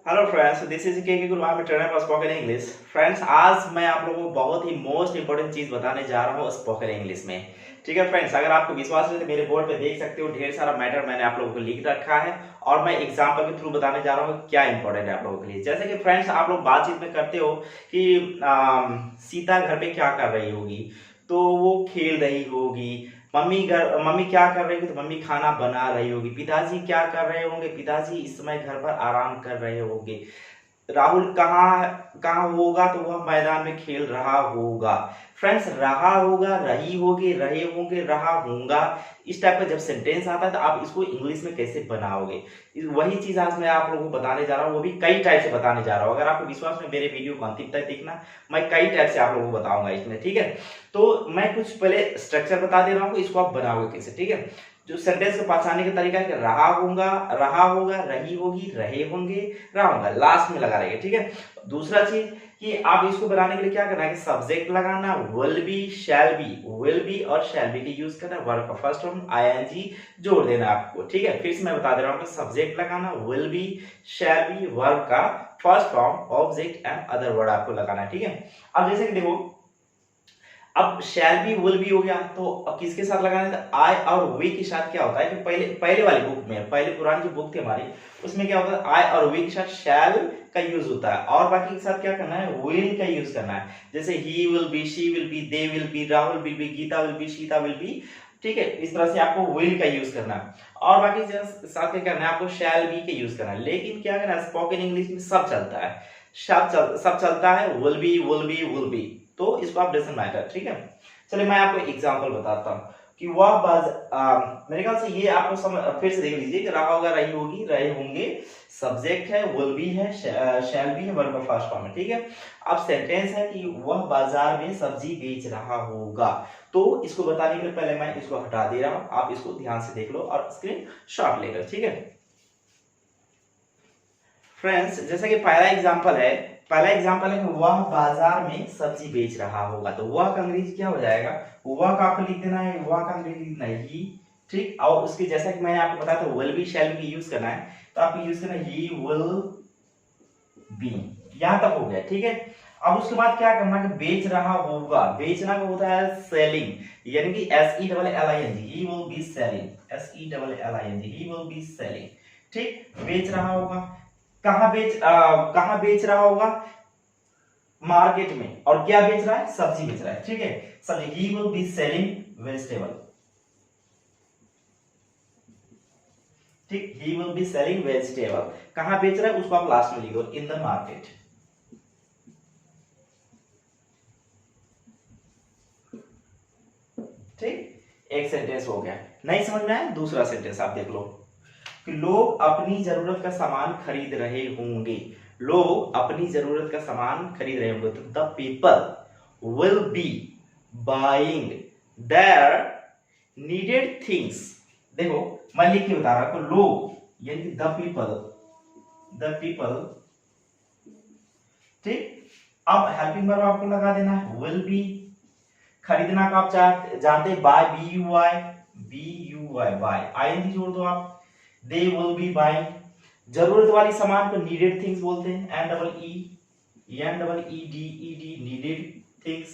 Hello friends, this is के गुरु। I am trainer for spoken English. Friends, आज मैं आप लोगों को बहुत ही मोस्ट इंपॉर्टेंट चीज बताने जा रहा हूँ स्पोकन इंग्लिश में। ठीक है फ्रेंड्स, अगर आपको विश्वास है तो मेरे बोर्ड पे देख सकते हो, ढेर सारा मैटर मैंने आप लोगों को लिख रखा है और मैं एग्जाम्पल के थ्रू बताने जा रहा हूँ क्या इंपॉर्टेंट है आप लोगों के लिए। जैसे कि फ्रेंड्स, आप लोग बातचीत में करते हो कि सीता घर पे क्या कर रही होगी, तो वो खेल रही होगी। मम्मी क्या कर रही होगी, तो मम्मी खाना बना रही होगी। पिताजी क्या कर रहे होंगे, पिताजी इस समय घर पर आराम कर रहे होंगे। राहुल कहाँ कहाँ होगा, तो वह मैदान में खेल रहा होगा। फ्रेंड्स, रहा होगा, रही होगी, रहे होंगे, रहा होगा, इस टाइप का जब सेंटेंस आता है तो आप इसको इंग्लिश में कैसे बनाओगे, वही चीज आज मैं आप लोगों को बताने जा रहा हूँ। वो भी कई टाइप से बताने जा रहा हूँ। अगर आपको विश्वास में मेरे वीडियो को अंतिम तक देखना, मैं कई टाइप से आप लोगों को बताऊंगा इसमें। ठीक है, तो मैं कुछ पहले स्ट्रक्चर बता दे रहा हूँ, इसको आप बनाओगे कैसे। ठीक है, जो सेंटेंस को पहचानने का तरीका है कि रहा होगा, रही होगी, रहे होंगे, रहा होगा, लास्ट में लगा रहेगा। ठीक है, दूसरा चीज कि आप इसको बनाने के लिए क्या करना है कि सब्जेक्ट लगाना, विल बी और शैल बी के यूज करना, वर्ब का फर्स्ट फॉर्म आईएनजी जोड़ देना आपको। ठीक है, फिर से मैं बता दे रहा हूँ कि सब्जेक्ट लगाना, will be, shall be, verb का first form, object and other word आपको लगाना है। ठीक है, अब जैसे कि देखो, अब शैल बी विल बी हो गया, तो अब किसके साथ लगाना है, आई और वे के साथ क्या होता है कि पहले पहले वाली बुक में, पहले पुरानी जो बुक थी हमारी, उसमें क्या होता है, आई और वे के साथ शैल का यूज होता है, और बाकी के साथ क्या करना है, विल का यूज करना है। जैसे he will be, she will be, they will be, Rahul will be, Geeta will be, Sita will be. ठीक है, इस तरह से आपको विल का यूज करना है, और बाकी साथ क्या करना है, आपको शैल बी के यूज करना है। लेकिन क्या करना है, स्पोकन इंग्लिश में सब चलता है, सब चलता है, विल बी, तो इसको आप डजंट मैटर। ठीक है, चलिए मैं आपको एग्जांपल बताता हूँ कि वह मेरे ख्याल से ये आपको फिर से देख लीजिए कि रहा होगा, रही होगी, रहे होंगे, सब्जेक्ट है, विल बी है, शैल बी है, वर्ब का फर्स्ट फॉर्म है। ठीक है, अब सेंटेंस है कि वह बाजार में सब्जी बेच रहा होगा। तो इसको बताने के लिए पहले मैं इसको हटा दे रहा हूं, आप इसको ध्यान से देख लो और स्क्रीन शॉट लेकर। ठीक है फ्रेंड्स, जैसे कि पहला एग्जांपल है कि वह बाजार में सब्जी बेच रहा होगा। तो वह का अंग्रेजी क्या हो जाएगा, वह का आपको लिख देना है, वह का अंग्रेजी लिखना है ही। ठीक, और उसके जैसा कि मैंने आपको बताया था, will be shall B use करना है, तो आपको यूज करना है ही विल बी। यहां तक हो गया। ठीक है, अब उसके बाद क्या करना है, बेच रहा होगा, बेचना का होता है सेलिंग, यानी कि SELLING, he will be selling, SELLING, he will be selling. ठीक, बेच रहा होगा, कहां बेच रहा होगा, मार्केट में, और क्या बेच रहा है, सब्जी बेच रहा है। ठीक है, सब्जी, he will be selling vegetable. ठीक, he will be selling vegetable, कहां बेच रहा है उसको आप लास्ट में लिखो, इन द मार्केट। ठीक, एक सेंटेंस हो गया। नहीं समझ में आया, दूसरा सेंटेंस आप देख लो कि लोग अपनी जरूरत का सामान खरीद रहे होंगे। लोग अपनी जरूरत का सामान खरीद रहे होंगे, तो the people will be buying their needed things. देखो, मैं लिख के बता रहा हूं, लोग यानी द पीपल। ठीक, अब हेल्पिंग वर्ब आपको लगा देना है, विल बी। खरीदना का आप जानते हैं, बाय, BUY, बाय, आईएनजी जोड़ दो आप, दे विल बी बाइंग। जरूरत वाली सामान को नीडेड थिंग्स बोलते हैं, NEED, नीडेड थिंग्स।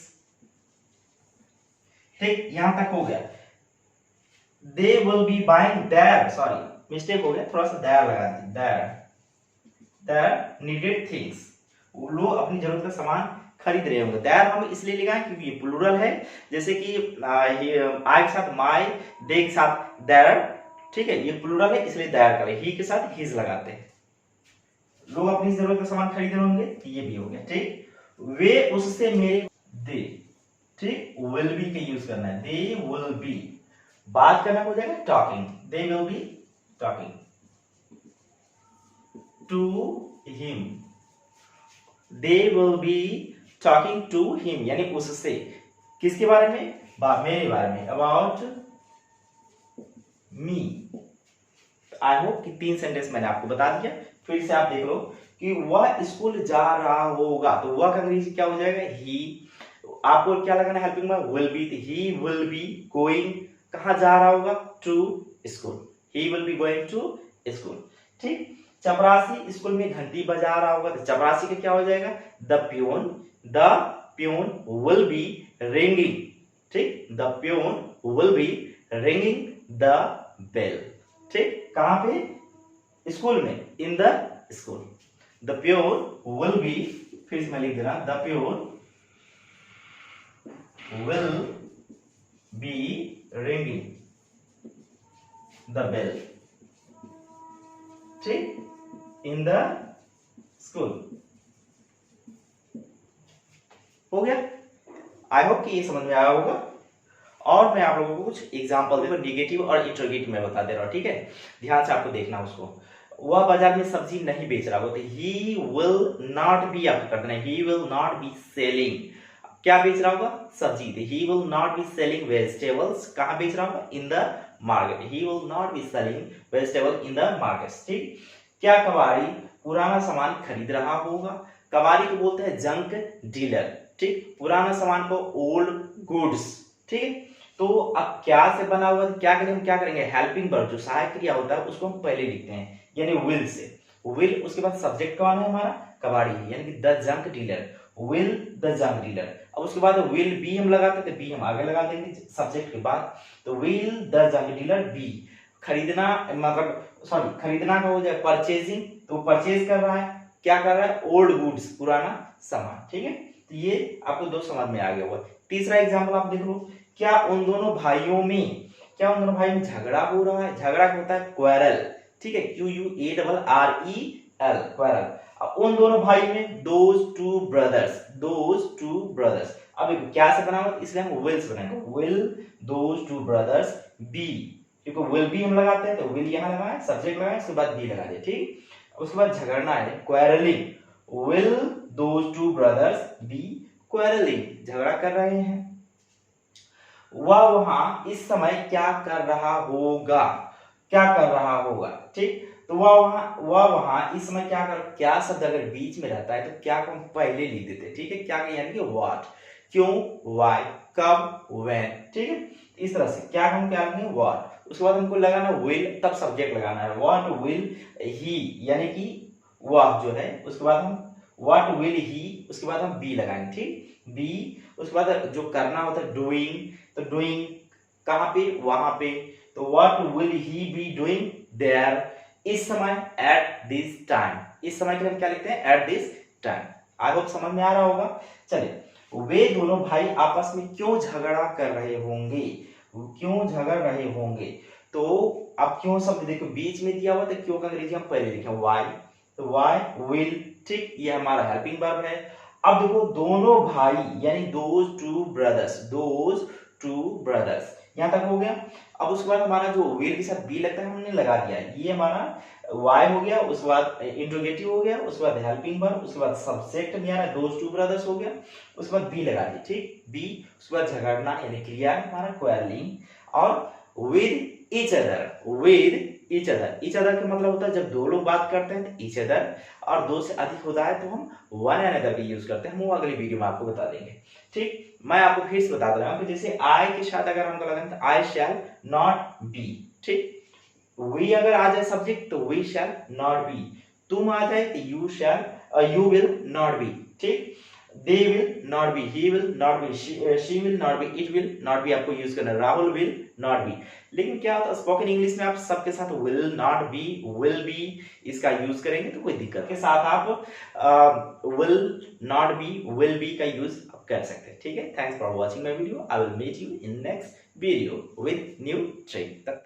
ठीक, यहां तक हो गया। They will be buying their, sorry mistake हो गया, थोड़ा सा देयर लगा दीजिए, देयर नीडेड थिंग्स, लोग अपनी जरूरत का सामान खरीद रहे होंगे। देयर हम इसलिए लिखा है क्योंकि ये प्लूरल है, जैसे कि आई के साथ माई, दे के साथ देयर। ठीक है, ये प्लूरल है इसलिए देयर करें, ही के साथ हिज लगाते हैं। लोग अपनी जरूरत का सामान खरीद रहे होंगे, ये भी हो गया। ठीक, वे उससे मेरे, दे। ठीक, विल बी के यूज करना है, दे विल बी, बात करना हो जाएगा talking, they will be talking to him, they will be talking to him, यानी उससे, किसके बारे में, मेरे बारे में, अबाउट मी। आई होप कि 3 सेंटेंस मैंने आपको बता दिया। फिर से आप देख लो कि वह स्कूल जा रहा होगा, तो वह का अंग्रेजी क्या हो जाएगा, ही। आपको क्या लगाना है, helping verb will be, he will be going, कहां जा रहा होगा, to school, he will be going to school. ठीक, चपरासी स्कूल में घंटी बजा रहा होगा, तो चपरासी का क्या हो जाएगा, the peon will be ringing, ठीक, the peon will be ringing the bell, ठीक, कहां पे, स्कूल में, in the school, the peon will be, फिर मैं लिख दे रहा, the peon will be ringing the bell, ठीक, इन द स्कूल। हो गया, आई होप कि ये समझ में आया होगा। और मैं आप लोगों को कुछ एग्जांपल देखो, निगेटिव और इंटरोगेटिव में बता दे रहा हूं, ठीक है, ध्यान से आपको देखना उसको। वह बाजार में सब्जी नहीं बेच रहा होगा, तो ही विल नॉट बी, आपको कर देना, he will not be selling, क्या बेच रहा होगा, सब्जी, तो he will not be selling vegetables, कहां बेच रहा होगा, in the market, he will not be selling vegetable in the market, ठीक। क्या कबाड़ी पुराना सामान खरीद रहा होगा, कबाड़ी को बोलते हैं जंक डीलर, ठीक, पुराना सामान को ओल्ड गुड्स, ठीक। तो अब क्या से बना हुआ, क्या करेंगे, क्या करेंगे, हेल्पिंग वर्ब जो सहायक क्रिया होता है उसको हम पहले लिखते हैं, यानी विल से, विल, उसके बाद सब्जेक्ट कौन है हमारा, कबाड़ी, यानी कि the junk dealer, will the junk dealer. अब उसके बाद विल बी हम लगाते थे, बी हम आगे लगा देंगे सब्जेक्ट के बाद, तो will the junk dealer be, खरीदना, मतलब सॉरी, खरीदना का हो जाए परचेजिंग, तो परचेज कर रहा है, क्या कर रहा है, ओल्ड गुड्स, पुराना सामान, ठीक है। तो ये आपको दो समझ में आ गया होगा। तीसरा एग्जांपल आप देख लो, क्या उन दोनों भाइयों में झगड़ा हो रहा है, झगड़ा होता है क्वेरल, ठीक है, QUARREL, क्वेरल। अब उन दोनों भाई में, दोज टू ब्रदर्स, अब देखो क्या से बना हुआ, इसलिए हम विल से बनाएंगे, will those two brothers be, क्योंकि विल बी हम लगाते हैं, तो विल यहां लगाए, सब्जेक्ट लगाए, उसके बाद बी लगा दे, ठीक। उसके बाद झगड़ना है, quarrelling, will those two brothers be quarrelling, झगड़ा कर रहे हैं। वह वहां इस समय क्या कर रहा होगा, ठीक, तो वह वहां इस समय क्या शब्द अगर बीच में रहता है तो क्या को हम पहले लिख देते हैं, ठीक है, क्या यानी कि व्हाट, क्यों, व्हाई, कब, व्हेन, ठीक है, इस तरह से क्या हम क्या लिखेंगे, व्हाट, उसके बाद हमको लगाना विल, तब सब्जेक्ट लगाना है, व्हाट विल ही, यानी कि वह जो है, उसके बाद हम व्हाट विल ही, उसके बाद हम बी लगाएंगे, ठीक, बी, उसके बाद जो करना होता है डूइंग, तो डूइंग कहां पे, वहां पे, तो what will he be doing there, इस समय, एट दिस टाइम, इस समय के लिए हम क्या लिखते हैं, at this time. I hope समझ में आ रहा होगा। चलिए, वे दोनों भाई आपस में क्यों झगड़ा कर रहे होंगे, तो अब क्यों शब्द देखो बीच में दिया हुआ, तो क्यों का अंग्रेजी हम पहले लिखे व्हाई, तो व्हाई विल, ठीक, ये हमारा हेल्पिंग वर्ब है। अब देखो दोनों भाई, यानी दोज टू ब्रदर्स, यहां तक हो गया। अब उसके बाद हमारा जो विल के साथ बी लगता है हमने लगा दिया, ये हमारा वाई हो गया, उसके बाद इंट्रोगेटिव हो गया, उसके बाद हेल्पिंग वर्ब, उसके बाद सब्जेक्ट में आ रहा है दोज टू ब्रदर्स हो गया, उसके बाद बी लगा दिया, ठीक, बी, उसके बाद झगड़ना यानी क्रिया है हमारा क्वेरलिंग, और विद ईच अदर का मतलब होता है जब दो लोग बात करते हैं तो ईच अदर, और दो से अधिक होता है तो हम वन अनदर का यूज करते हैं, हम वो अगली वीडियो में आपको बता देंगे, ठीक। मैं आपको फिर से बता दे रहा हूं कि जैसे आई के साथ अगर हमको लगाएं तो आई शैल नॉट बी, ठीक, वी अगर आ जाए सब्जेक्ट तो वी शैल नॉट बी, तुम आ जाए तो यू विल नॉट बी, ठीक, they will not be, he will not be, she will not be, it will not be आपको यूज करना है, राहुल will not be। लेकिन क्या होता है स्पोकन इंग्लिश में आप सबके साथ will not be, will be इसका यूज करेंगे तो कोई दिक्कत के साथ आप will not be, will be का यूज कर सकते हैं, ठीक है। Thanks for watching my video, I will meet you in next video with new trick.